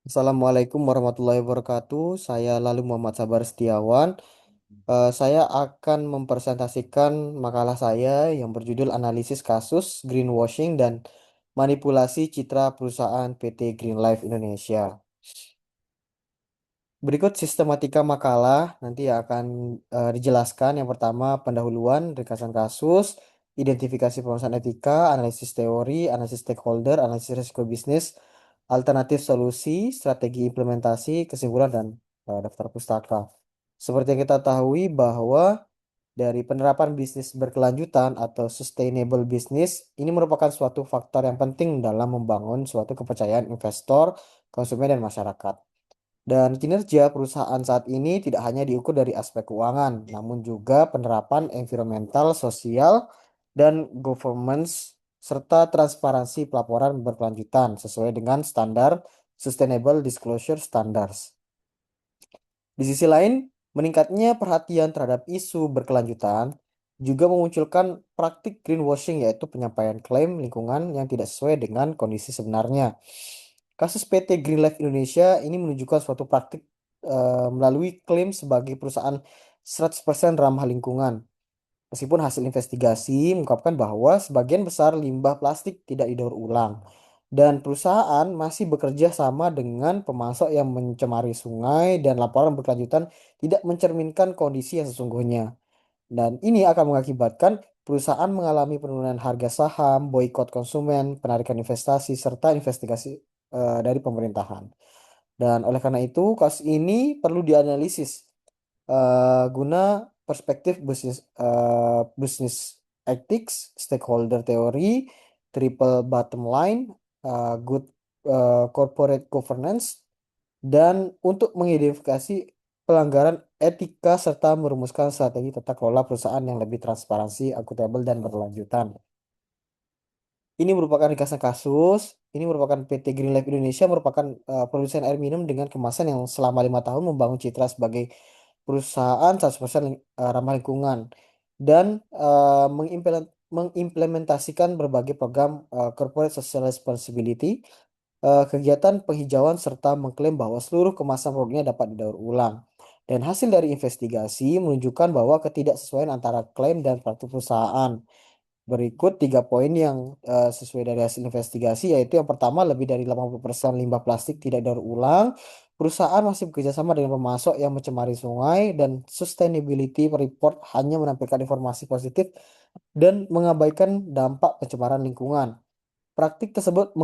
Assalamualaikum warahmatullahi wabarakatuh. Saya Lalu Muhammad Sabar Setiawan. Saya akan mempresentasikan makalah saya yang berjudul Analisis Kasus Greenwashing dan Manipulasi Citra Perusahaan PT Green Life Indonesia. Berikut sistematika makalah nanti akan dijelaskan. Yang pertama, pendahuluan, ringkasan kasus, identifikasi permasalahan etika, analisis teori, analisis stakeholder, analisis risiko bisnis, alternatif solusi, strategi implementasi, kesimpulan, dan daftar pustaka. Seperti yang kita tahui bahwa dari penerapan bisnis berkelanjutan atau sustainable business ini merupakan suatu faktor yang penting dalam membangun suatu kepercayaan investor, konsumen, dan masyarakat. Dan kinerja perusahaan saat ini tidak hanya diukur dari aspek keuangan, namun juga penerapan environmental, sosial, dan governance, serta transparansi pelaporan berkelanjutan sesuai dengan standar Sustainable Disclosure Standards. Di sisi lain, meningkatnya perhatian terhadap isu berkelanjutan juga memunculkan praktik greenwashing, yaitu penyampaian klaim lingkungan yang tidak sesuai dengan kondisi sebenarnya. Kasus PT Greenlife Indonesia ini menunjukkan suatu praktik melalui klaim sebagai perusahaan 100% ramah lingkungan. Meskipun hasil investigasi mengungkapkan bahwa sebagian besar limbah plastik tidak didaur ulang dan perusahaan masih bekerja sama dengan pemasok yang mencemari sungai dan laporan berkelanjutan tidak mencerminkan kondisi yang sesungguhnya. Dan ini akan mengakibatkan perusahaan mengalami penurunan harga saham, boikot konsumen, penarikan investasi, serta investigasi dari pemerintahan. Dan oleh karena itu, kasus ini perlu dianalisis guna perspektif bisnis ethics, stakeholder teori, triple bottom line, good corporate governance, dan untuk mengidentifikasi pelanggaran etika serta merumuskan strategi tata kelola perusahaan yang lebih transparansi, akuntabel, dan berkelanjutan. Ini merupakan ringkasan kasus. Ini merupakan PT Green Life Indonesia merupakan produsen air minum dengan kemasan yang selama 5 tahun membangun citra sebagai perusahaan 100% ramah lingkungan dan mengimplementasikan berbagai program corporate social responsibility, kegiatan penghijauan, serta mengklaim bahwa seluruh kemasan produknya dapat didaur ulang. Dan hasil dari investigasi menunjukkan bahwa ketidaksesuaian antara klaim dan praktik perusahaan. Berikut 3 poin yang sesuai dari hasil investigasi, yaitu yang pertama, lebih dari 80% limbah plastik tidak daur ulang. Perusahaan masih bekerja sama dengan pemasok yang mencemari sungai, dan sustainability report hanya menampilkan informasi positif dan mengabaikan dampak pencemaran lingkungan. Praktik tersebut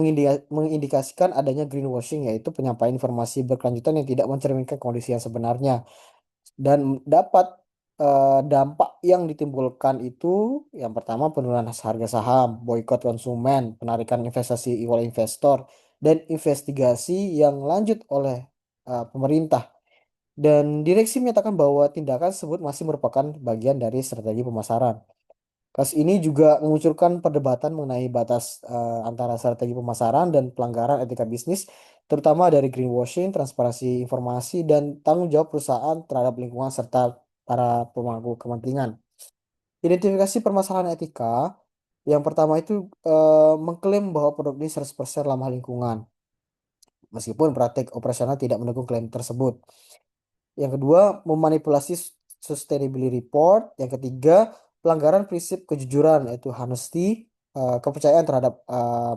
mengindikasikan adanya greenwashing, yaitu penyampaian informasi berkelanjutan yang tidak mencerminkan kondisi yang sebenarnya. Dan dapat dampak yang ditimbulkan itu yang pertama, penurunan harga saham, boikot konsumen, penarikan investasi oleh investor, dan investigasi yang lanjut oleh pemerintah. Dan direksi menyatakan bahwa tindakan tersebut masih merupakan bagian dari strategi pemasaran. Kasus ini juga memunculkan perdebatan mengenai batas antara strategi pemasaran dan pelanggaran etika bisnis, terutama dari greenwashing, transparansi informasi, dan tanggung jawab perusahaan terhadap lingkungan serta para pemangku kepentingan. Identifikasi permasalahan etika, yang pertama itu mengklaim bahwa produk ini 100% ramah lingkungan, meskipun praktik operasional tidak mendukung klaim tersebut. Yang kedua, memanipulasi sustainability report. Yang ketiga, pelanggaran prinsip kejujuran, yaitu honesty. Kepercayaan terhadap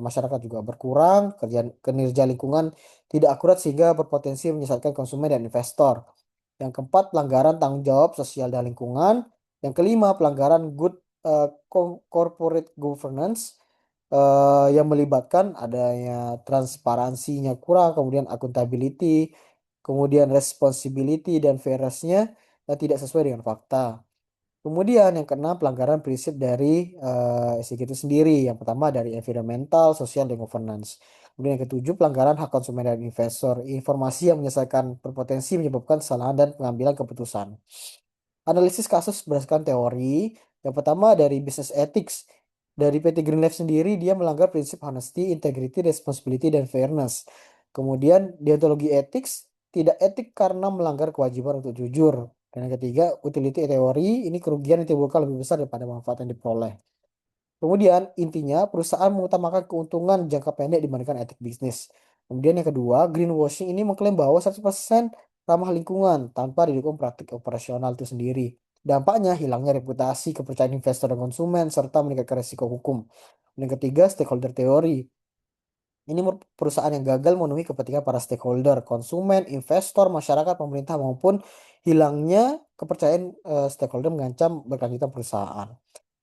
masyarakat juga berkurang. Kinerja lingkungan tidak akurat sehingga berpotensi menyesatkan konsumen dan investor. Yang keempat, pelanggaran tanggung jawab sosial dan lingkungan. Yang kelima, pelanggaran good corporate governance, yang melibatkan adanya transparansinya kurang, kemudian accountability, kemudian responsibility dan fairness-nya tidak sesuai dengan fakta. Kemudian yang keenam, pelanggaran prinsip dari SDG itu sendiri. Yang pertama dari environmental, sosial, dan governance. Kemudian yang ketujuh, pelanggaran hak konsumen dan investor. Informasi yang menyelesaikan berpotensi menyebabkan kesalahan dan pengambilan keputusan. Analisis kasus berdasarkan teori. Yang pertama dari business ethics. Dari PT Greenlife sendiri, dia melanggar prinsip honesty, integrity, responsibility, dan fairness. Kemudian deontologi ethics, tidak etik karena melanggar kewajiban untuk jujur. Dan yang ketiga, utility teori, ini kerugian yang ditimbulkan lebih besar daripada manfaat yang diperoleh. Kemudian intinya perusahaan mengutamakan keuntungan jangka pendek dibandingkan etik bisnis. Kemudian yang kedua, greenwashing ini mengklaim bahwa 100% ramah lingkungan tanpa didukung praktik operasional itu sendiri. Dampaknya hilangnya reputasi, kepercayaan investor dan konsumen, serta meningkatkan risiko hukum. Dan yang ketiga, stakeholder teori. Ini perusahaan yang gagal memenuhi kepentingan para stakeholder, konsumen, investor, masyarakat, pemerintah maupun hilangnya kepercayaan stakeholder mengancam berkelanjutan perusahaan.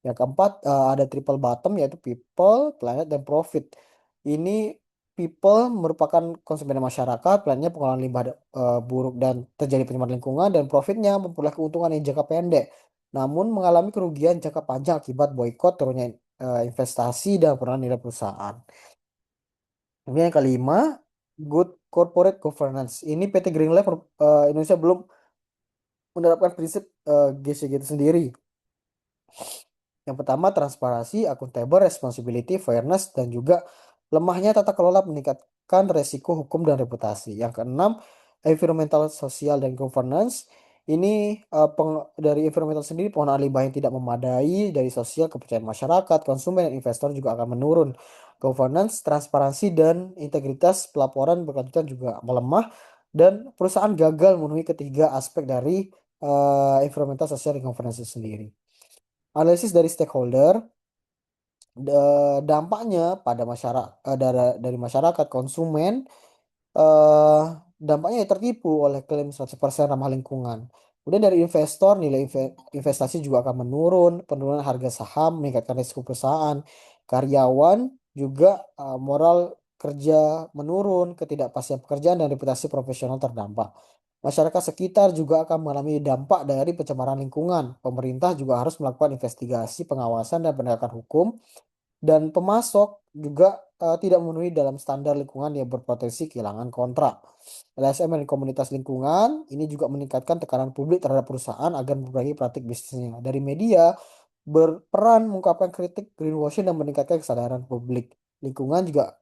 Yang keempat ada triple bottom yaitu people, planet, dan profit. Ini people merupakan konsumen dan masyarakat, planetnya pengolahan limbah buruk dan terjadi pencemaran lingkungan, dan profitnya memperoleh keuntungan yang jangka pendek. Namun mengalami kerugian jangka panjang akibat boykot, turunnya investasi, dan penurunan nilai perusahaan. Kemudian yang kelima, good corporate governance. Ini PT Greenlight Indonesia belum menerapkan prinsip GCG itu sendiri. Yang pertama, transparansi, accountable, responsibility, fairness, dan juga lemahnya tata kelola meningkatkan resiko hukum dan reputasi. Yang keenam, environmental, sosial, dan governance. Ini dari environmental sendiri, penggunaan limbah yang tidak memadai, dari sosial, kepercayaan masyarakat, konsumen, dan investor juga akan menurun. Governance, transparansi, dan integritas pelaporan berkelanjutan juga melemah, dan perusahaan gagal memenuhi ketiga aspek dari environmental, sosial, dan governance itu sendiri. Analisis dari stakeholder, dampaknya pada masyarakat dari masyarakat konsumen, eh dampaknya ya tertipu oleh klaim 100% ramah lingkungan. Kemudian dari investor, nilai investasi juga akan menurun, penurunan harga saham meningkatkan risiko perusahaan, karyawan juga moral kerja menurun, ketidakpastian pekerjaan dan reputasi profesional terdampak. Masyarakat sekitar juga akan mengalami dampak dari pencemaran lingkungan. Pemerintah juga harus melakukan investigasi, pengawasan, dan penegakan hukum, dan pemasok juga tidak memenuhi dalam standar lingkungan yang berpotensi kehilangan kontrak. LSM dan komunitas lingkungan ini juga meningkatkan tekanan publik terhadap perusahaan agar memperbaiki praktik bisnisnya. Dari media berperan mengungkapkan kritik greenwashing dan meningkatkan kesadaran publik. Lingkungan juga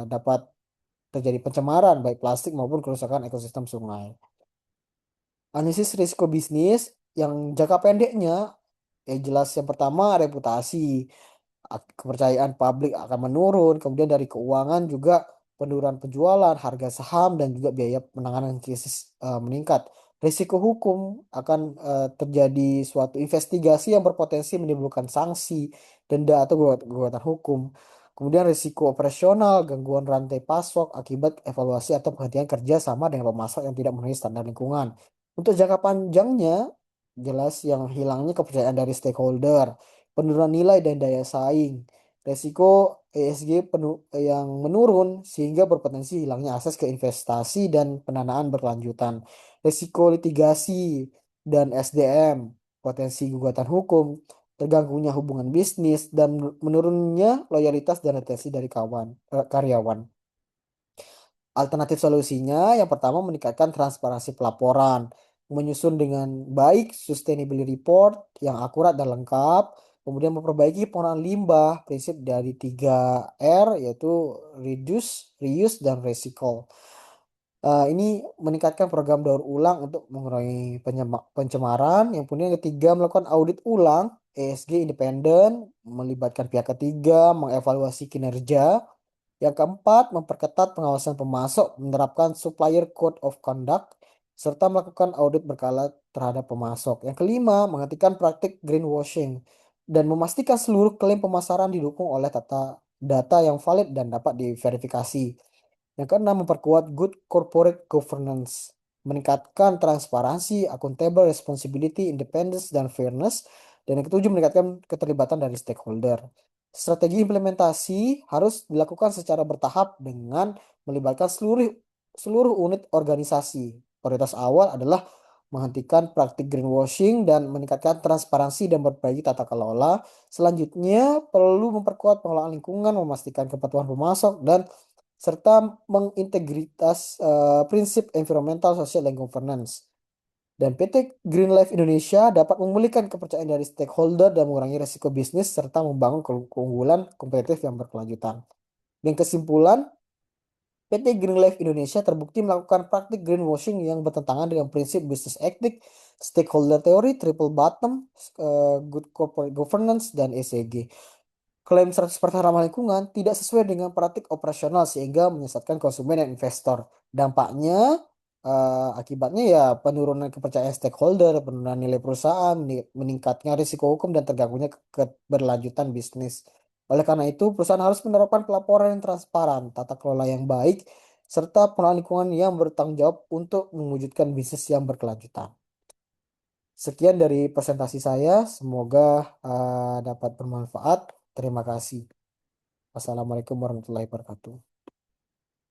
dapat terjadi pencemaran baik plastik maupun kerusakan ekosistem sungai. Analisis risiko bisnis yang jangka pendeknya ya jelas, yang pertama reputasi, kepercayaan publik akan menurun, kemudian dari keuangan juga penurunan penjualan, harga saham, dan juga biaya penanganan krisis meningkat. Risiko hukum akan terjadi suatu investigasi yang berpotensi menimbulkan sanksi, denda, atau gugatan hukum. Kemudian risiko operasional, gangguan rantai pasok akibat evaluasi atau penghentian kerja sama dengan pemasok yang tidak memenuhi standar lingkungan. Untuk jangka panjangnya, jelas yang hilangnya kepercayaan dari stakeholder, penurunan nilai dan daya saing, resiko ESG yang menurun sehingga berpotensi hilangnya akses ke investasi dan pendanaan berkelanjutan, resiko litigasi dan SDM, potensi gugatan hukum, terganggunya hubungan bisnis, dan menurunnya loyalitas dan retensi dari karyawan. Alternatif solusinya yang pertama meningkatkan transparansi pelaporan, menyusun dengan baik sustainability report yang akurat dan lengkap, kemudian memperbaiki penggunaan limbah, prinsip dari 3R yaitu reduce, reuse, dan recycle. Ini meningkatkan program daur ulang untuk mengurangi pencemaran. Yang kemudian yang ketiga melakukan audit ulang ESG independen, melibatkan pihak ketiga, mengevaluasi kinerja. Yang keempat, memperketat pengawasan pemasok, menerapkan supplier code of conduct, serta melakukan audit berkala terhadap pemasok. Yang kelima, menghentikan praktik greenwashing dan memastikan seluruh klaim pemasaran didukung oleh data yang valid dan dapat diverifikasi. Yang keenam, memperkuat good corporate governance, meningkatkan transparansi, accountable, responsibility, independence, dan fairness. Dan yang ketujuh, meningkatkan keterlibatan dari stakeholder. Strategi implementasi harus dilakukan secara bertahap dengan melibatkan seluruh seluruh unit organisasi. Prioritas awal adalah menghentikan praktik greenwashing dan meningkatkan transparansi dan memperbaiki tata kelola. Selanjutnya, perlu memperkuat pengelolaan lingkungan, memastikan kepatuhan pemasok, dan serta mengintegritas prinsip environmental, sosial, dan governance. Dan PT Green Life Indonesia dapat memulihkan kepercayaan dari stakeholder dan mengurangi risiko bisnis serta membangun keunggulan kompetitif yang berkelanjutan. Dan kesimpulan, PT Green Life Indonesia terbukti melakukan praktik greenwashing yang bertentangan dengan prinsip bisnis etik, stakeholder teori, triple bottom, good corporate governance, dan ESG. Klaim 100% ramah lingkungan tidak sesuai dengan praktik operasional sehingga menyesatkan konsumen dan investor. Dampaknya, akibatnya ya penurunan kepercayaan stakeholder, penurunan nilai perusahaan, meningkatnya risiko hukum dan terganggunya keberlanjutan bisnis. Oleh karena itu, perusahaan harus menerapkan pelaporan yang transparan, tata kelola yang baik, serta pengelolaan lingkungan yang bertanggung jawab untuk mewujudkan bisnis yang berkelanjutan. Sekian dari presentasi saya, semoga dapat bermanfaat. Terima kasih. Wassalamualaikum warahmatullahi wabarakatuh.